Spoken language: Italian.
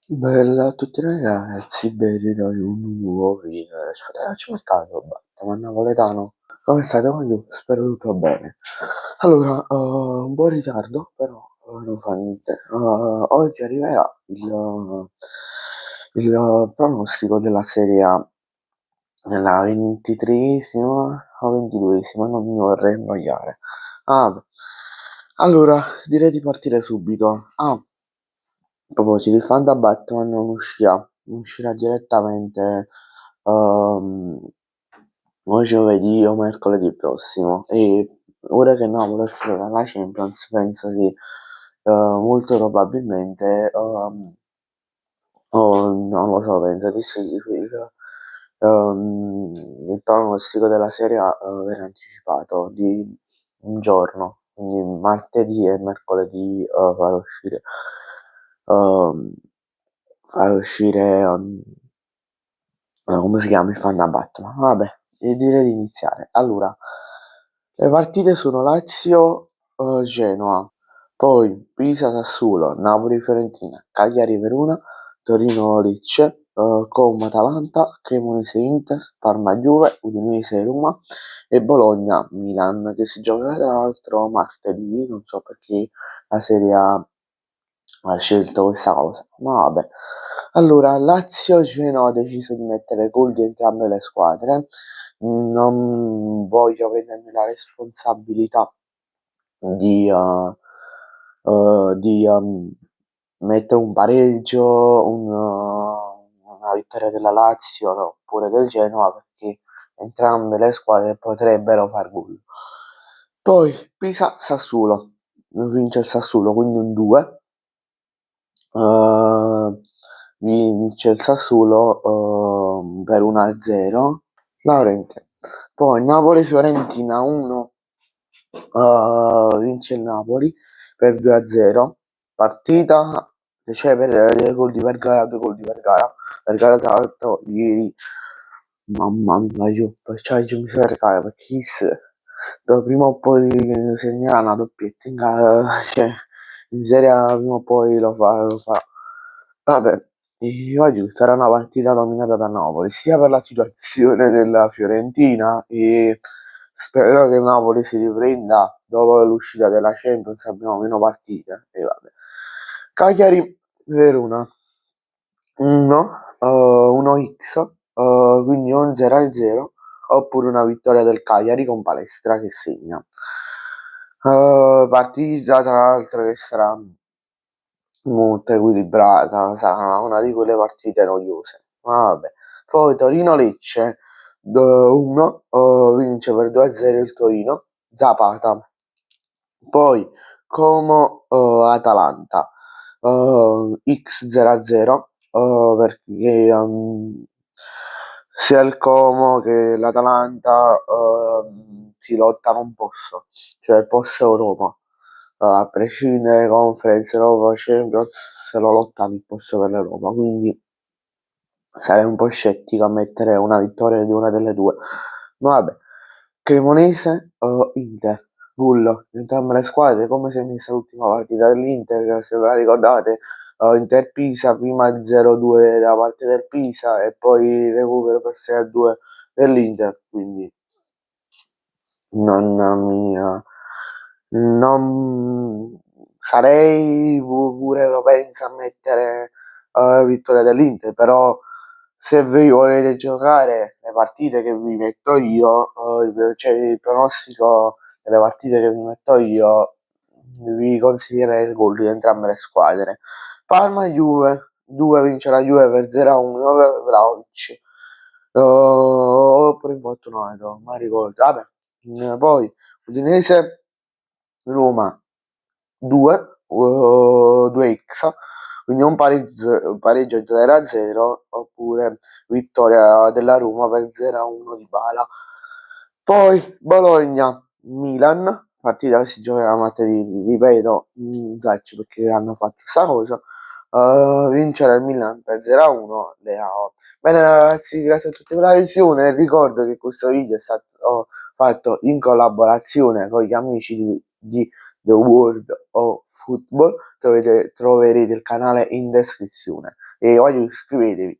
Bella a tutti ragazzi, benvenuti in un nuovo video del mercato Batman napoletano. Come state oggi? Spero tutto bene. Allora, un po' in ritardo, però non fa niente. Oggi arriverà il pronostico della Serie A, nella 23esima o 22esima, non mi vorrei annoiare. Beh. Allora, direi di partire subito. A proposito, il fan da Batman non uscirà direttamente ehm, o giovedì o mercoledì prossimo. E ora che Napoli uscirà dalla Champions, penso che molto probabilmente, non lo so, penso di sì, il pronostico della Serie A verrà anticipato di un giorno, quindi martedì e mercoledì ehm, farò uscire come si chiama il fan da Batman? Vabbè, e direi di iniziare. Allora, le partite sono Lazio, Genoa, poi Pisa, Sassuolo, Napoli, Fiorentina, Cagliari, Verona, Torino, Lecce, Como, Atalanta, Cremonese, Inter, Parma, Juve, Udinese, Roma e Bologna, Milan, che si giocherà tra l'altro martedì, non so perché la Serie A ha scelto questa cosa, ma vabbè. Allora, Lazio-Genoa ha deciso di mettere gol di entrambe le squadre. Non voglio prendermi la responsabilità di, mettere un pareggio, una vittoria della Lazio, no, oppure del Genoa, perché entrambe le squadre potrebbero far gol. Poi Pisa-Sassuolo, vince il Sassuolo, quindi un 2. Vince il Sassuolo per 1-0. Laurente. Poi Napoli-Fiorentina 1, vince il Napoli per 2-0. Partita, cioè per gol di Vergara, 2 gol di Vergara. Vergara tra l'altro ieri, mamma mia, io poi mi sono Vergara perché però prima o poi segnerà una doppietta cioè, in Serie A prima o poi lo fa. Vabbè, e oggi sarà una partita dominata da Napoli, sia per la situazione della Fiorentina e spero che il Napoli si riprenda dopo l'uscita della Champions, abbiamo meno partite e vabbè. Cagliari Verona 1x, quindi 0-0, oppure una vittoria del Cagliari con Palestra che segna. Partita tra l'altro che sarà molto equilibrata, sarà una di quelle partite noiose. Ma vabbè. Poi Torino-Lecce 1, vince per 2-0 il Torino, Zapata. Poi Como Atalanta X 0-0, perché sia il Como che l'Atalanta si lottano un posto, cioè il posto Europa. A prescindere Conference, Europa, Champions, se lo lottano il posto per l'Europa, quindi sarei un po' scettico a mettere una vittoria di una delle due. Ma vabbè, Cremonese o Inter, Bullo, entrambe le squadre, come si è messa l'ultima partita dell'Inter, se ve la ricordate, Inter Pisa, prima il 0-2 da parte del Pisa e poi il recupero per 6-2 dell'Inter, quindi non mi non sarei pure propenso a mettere vittoria dell'Inter, però se vi volete giocare le partite che vi metto io, cioè il pronostico delle partite che vi metto io, vi consiglierei il gol di entrambe le squadre. Parma Juve 2, vince la Juve per 0-1 per Vlahovic. Oppure infortunato, ma ricordo. Vabbè, poi Udinese Roma 2, 2x, quindi un pareggio 0-0 oppure vittoria della Roma per 0-1 di Bala. Poi Bologna Milan, partita che si giocherà martedì, ripeto, Zacci perché hanno fatto sta cosa. Vincere il Milan per 0-1 Bene ragazzi, grazie a tutti per la visione. Ricordo che questo video è stato fatto in collaborazione con gli amici di The World of Football. Troverete il canale in descrizione. e voglio iscrivetevi.